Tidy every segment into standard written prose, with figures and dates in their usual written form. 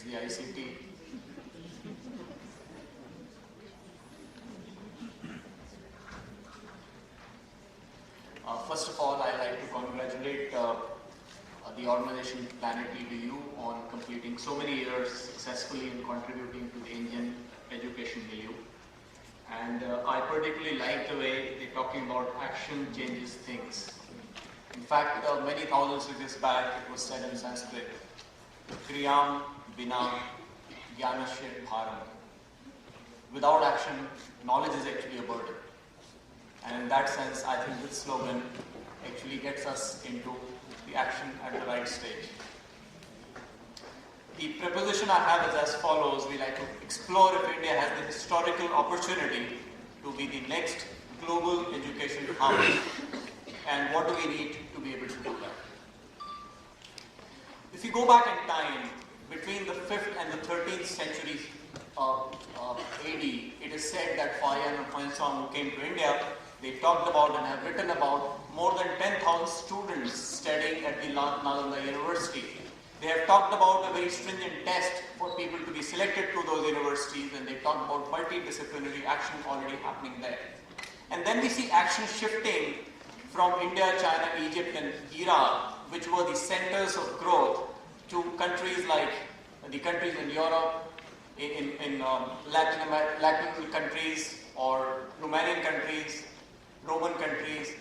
the ICT. First of all, I'd like to congratulate the organization Planet EDU on completing so many years successfully and contributing to the Indian education milieu. And I particularly like the way they're talking about action changes things. In fact, many thousands of years back, it was said in Sanskrit, Kriyam Bina Jnanasya Bharam. Without action, knowledge is actually a burden. And in that sense, I think this slogan actually gets us into the action at the right stage. The proposition I have is as follows. We like to explore if India has the historical opportunity to be the next global education hub, and what do we need to be able to do that. If you go back in time, between the 5th and the 13th centuries AD, it is said that Fayan and Huansong, who came to India, they talked about and have written about more than 10,000 students studying at the Nalanda University. They have talked about a very stringent test for people to be selected to those universities, and they talked about multidisciplinary action already happening there. And then we see action shifting from India, China, Egypt and Iraq, which were the centers of growth, to countries like the countries in Europe, in Latin countries or Romanian countries, Roman countries,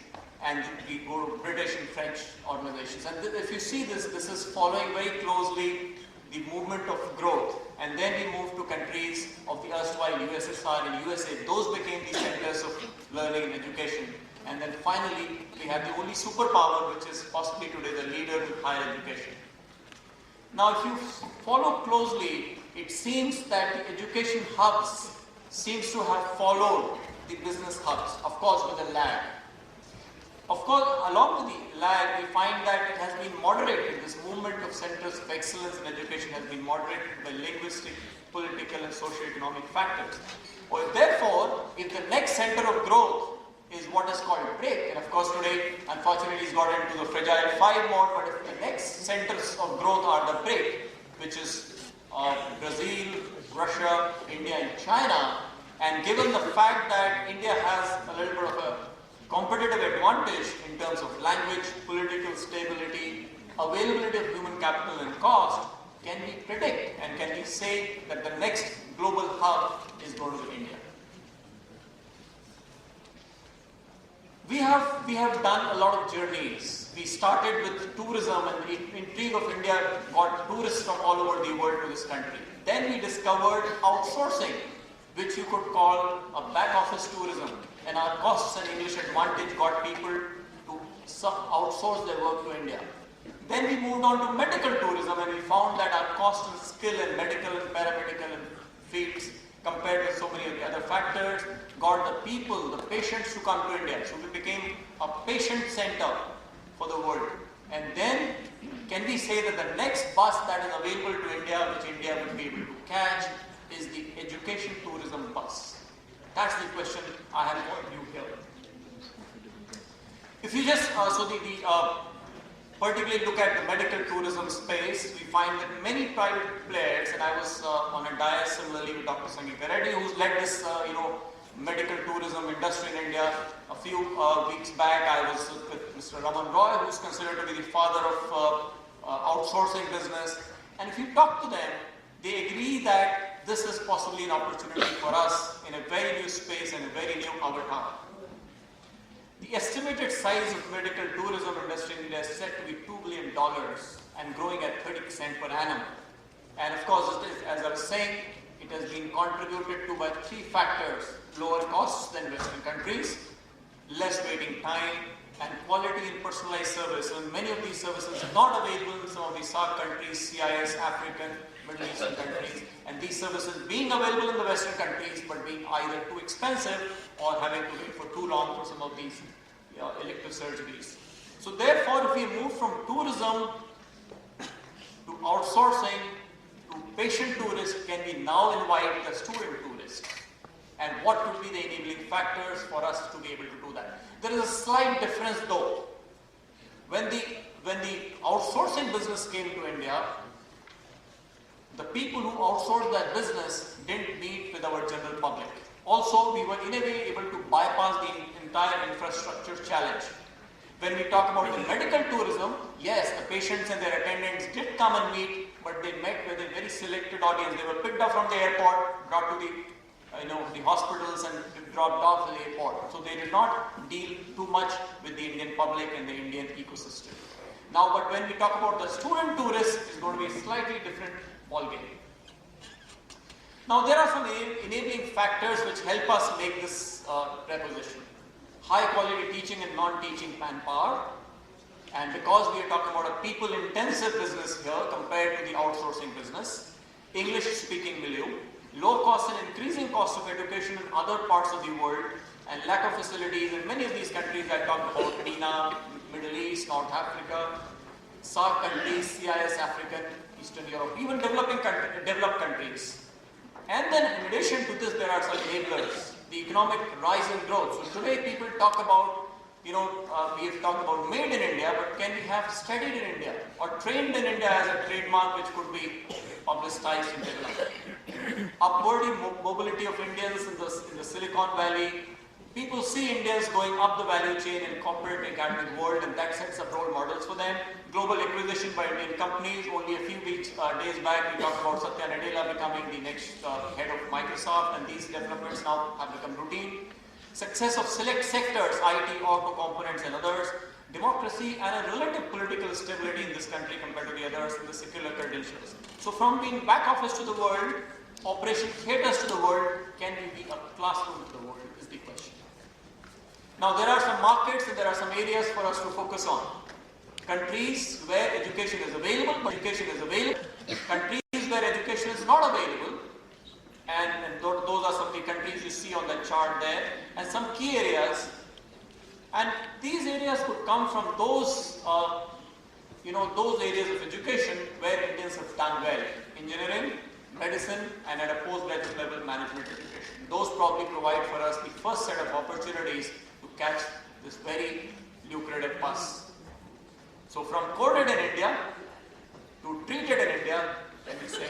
and we go to British and French organizations. And if you see this is following very closely the movement of growth. And then we move to countries of the erstwhile USSR and USA. Those became the centers of learning and education. And then finally, we have the only superpower, which is possibly today the leader with higher education. Now, if you follow closely, it seems that the education hubs seems to have followed the business hubs, of course with a lag. Of course, along with the lag, we find that it has been moderated. This movement of centers of excellence in education has been moderated by linguistic, political and socio-economic factors. Well, therefore, if the next center of growth is what is called break, and of course today, unfortunately, it's got into the fragile 5 mode, but if the next centers of growth are the break, which is Brazil, Russia, India and China, and given the fact that India has a little bit of a competitive advantage in terms of language, political stability, availability of human capital and cost, can we predict and can we say that the next global hub is going to be India? We have done a lot of journeys. We started with tourism, and the intrigue of India got tourists from all over the world to this country. Then we discovered outsourcing, which you could call a back office tourism. And our costs and English advantage got people to outsource their work to India. Then we moved on to medical tourism, and we found that our cost and skill in medical and paramedical fields compared with so many of the other factors got the people, the patients to come to India. So we became a patient center for the world. And then can we say that the next bus that is available to India, which India will be able to catch, is the education tourism bus? That's the question I have for you here. If you just, particularly look at the medical tourism space, we find that many private players, and I was on a dais similarly with Dr. Sangeeta Reddy, who's led this, medical tourism industry in India. A few weeks back, I was with Mr. Raman Roy, who's considered to be the father of outsourcing business. And if you talk to them, they agree that this is possibly an opportunity for us in a very new space and a very new avatar. The estimated size of medical tourism industry in India is said to be $2 billion and growing at 30% per annum. And of course, as I was saying, it has been contributed to by 3 factors: lower costs than Western countries, less waiting time, and quality and personalized service. And many of these services are not available in some of the SAARC countries, CIS, African, Middle Eastern countries, and these services being available in the Western countries but being either too expensive or having to wait for too long for some of these elective surgeries. So therefore, if we move from tourism to outsourcing to patient tourists, can we now invite the student tourists? And what would be the enabling factors for us to be able to do that? There is a slight difference though. When the outsourcing business came to India, the people who outsourced that business didn't meet with our general public. Also, we were in a way able to bypass the entire infrastructure challenge. When we talk about the medical tourism, yes, the patients and their attendants did come and meet, but they met with a very selected audience. They were picked up from the airport, brought to the hospitals and dropped off at the airport. So they did not deal too much with the Indian public and the Indian ecosystem. Now, but when we talk about the student tourist, it's going to be a slightly different ballgame. Now, there are some enabling factors which help us make this proposition. High quality teaching and non-teaching manpower. And because we are talking about a people-intensive business here compared to the outsourcing business, English-speaking milieu, low cost and increasing cost of education in other parts of the world, and lack of facilities in many of these countries I talked about, MENA, Middle East, North Africa, SAARC countries, CIS, African, Eastern Europe, even developed countries. And then in addition to this, there are some enablers, the economic rise and growth. So today people talk about, we have talked about made in India, but can we have studied in India or trained in India as a trademark which could be publicized and developed? Upward mobility of Indians in the Silicon Valley. People see Indians going up the value chain in corporate academic world, and that sets up role models for them. Global acquisition by Indian companies. Only a few days back, we talked about Satya Nadella becoming the next head of Microsoft, and these developments now have become routine. Success of select sectors, IT, auto components and others. Democracy and a relative political stability in this country compared to the others in the secular credentials. So from being back office to the world, operation theatres to the world, can we be a classroom to the world is the question. Now there are some markets and there are some areas for us to focus on. Countries where education is available, countries where education is not available, and those are some of the countries you see on the chart there, and some key areas. And these areas could come from those, those areas of education where Indians have done well. Engineering, medicine, and at a postgraduate level, management education. Those probably provide for us the first set of opportunities to catch this very lucrative bus. So from coded in India to treated in India, let me say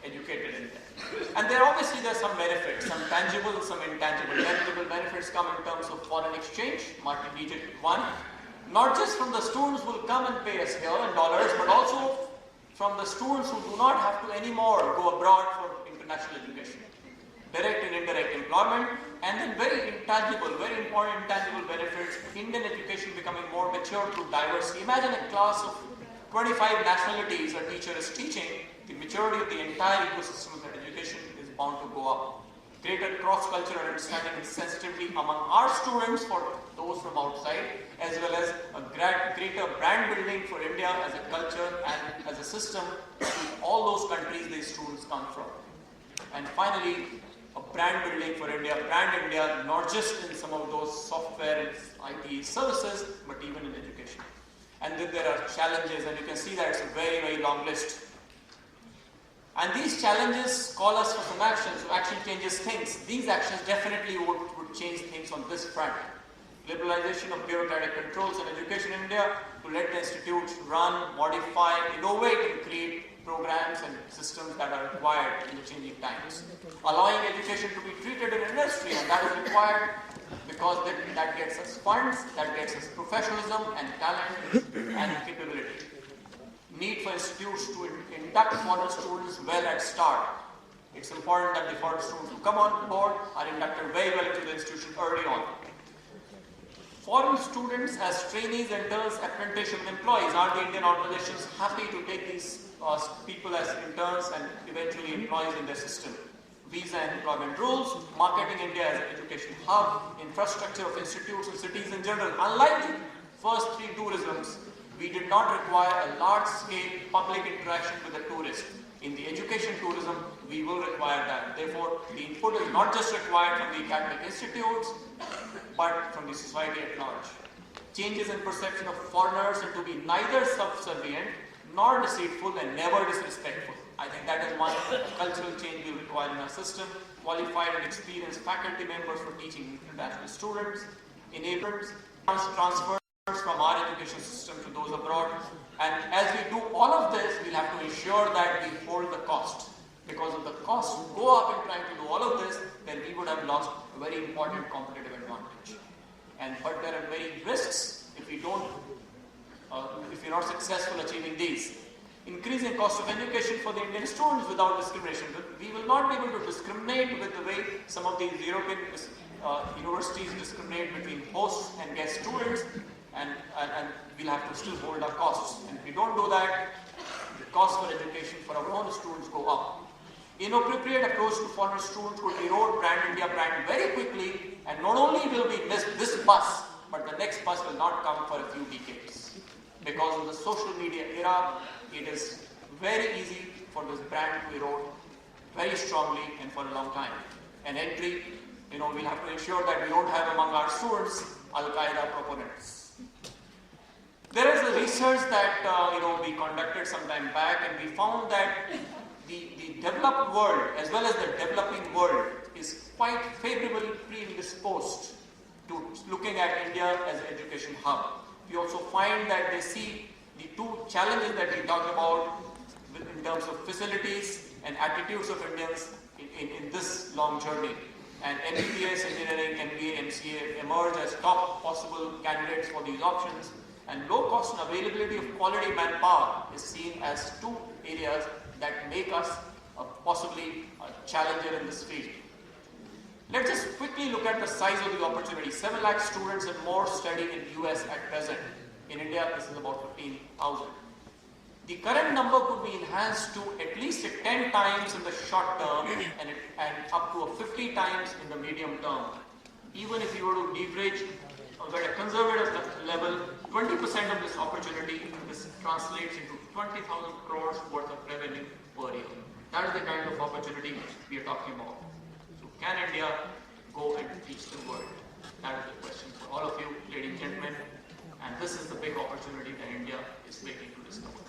educated in India. And there are some benefits, some tangible and some intangible. Tangible benefits come in terms of foreign exchange, multi-digit one. Not just from the students who will come and pay us here in dollars, but also from the students who do not have to anymore go abroad for international education. Direct and indirect employment, and then very intangible, very important intangible benefits, Indian education becoming more mature through diversity. Imagine a class of 25 nationalities a teacher is teaching, the maturity of the entire ecosystem of education is bound to go up. Greater cross-cultural understanding and sensitivity among our students for those from outside, as well as a greater brand building for India as a culture and as a system to all those countries these students come from. And finally, a brand building for India, brand India, not just in some of those software and IT services, but even in education. And then there are challenges, and you can see that it's a very, very long list. And these challenges call us for some action, so action changes things. These actions definitely would change things on this front. Liberalization of bureaucratic controls in education in India to let the institutes run, modify, innovate and create programs and systems that are required in the changing times. Allowing education to be treated in industry, and that is required because that gets us funds, that gets us professionalism and talent and capability. Need for institutes to induct foreign students well at start. It's important that the foreign students who come on board are inducted very well into the institution early on. Foreign students as trainees, interns, apprenticeship employees, are the Indian organizations happy to take these people as interns and eventually employees in their system? Visa and employment rules, marketing India as an education hub, infrastructure of institutes and cities in general. Unlike the first three tourisms, we did not require a large-scale public interaction with the tourist. In the education tourism, we will require that. Therefore, the input is not just required from the academic institutes, but from the society at large. Changes in perception of foreigners and to be neither subservient nor deceitful and never disrespectful. I think that is one cultural change we will require in our system. Qualified and experienced faculty members for teaching international students, enablers, transfer from our education system to those abroad. And as we do all of this, we'll have to ensure that we hold the cost. Because if the costs go up in trying to do all of this, then we would have lost a very important competitive advantage. But there are many risks if we don't, if we're not successful achieving these. Increasing cost of education for the Indian students without discrimination. We will not be able to discriminate with the way some of these European universities discriminate between hosts and guest students, and we'll have to still hold our costs. And if we don't do that, the costs for education for our own students go up. Inappropriate approach to foreign students could erode brand India brand very quickly, and not only will we miss this bus, but the next bus will not come for a few decades. Because in the social media era, it is very easy for this brand to erode very strongly and for a long time. And entry, we'll have to ensure that we don't have among our students Al-Qaeda proponents. There is a research that we conducted some time back, and we found that the developed world as well as the developing world is quite favorably predisposed to looking at India as an education hub. We also find that they see the two challenges that we talked about in terms of facilities and attitudes of Indians in this long journey. And MBBS, engineering, MBA, MCA emerge as top possible candidates for these options. And low cost and availability of quality manpower is seen as two areas that make us possibly a challenger in this field. Let's just quickly look at the size of the opportunity. 7 lakh students and more study in US at present. In India, this is about 15,000. The current number could be enhanced to at least 10 times in the short term and up to 50 times in the medium term. Even if you were to leverage at a conservative level, 20% of this opportunity, this translates into 20,000 crores worth of revenue per year. That is the kind of opportunity we are talking about. So can India go and teach the world? That is the question for all of you, ladies and gentlemen. And this is the big opportunity that India is waiting to discover.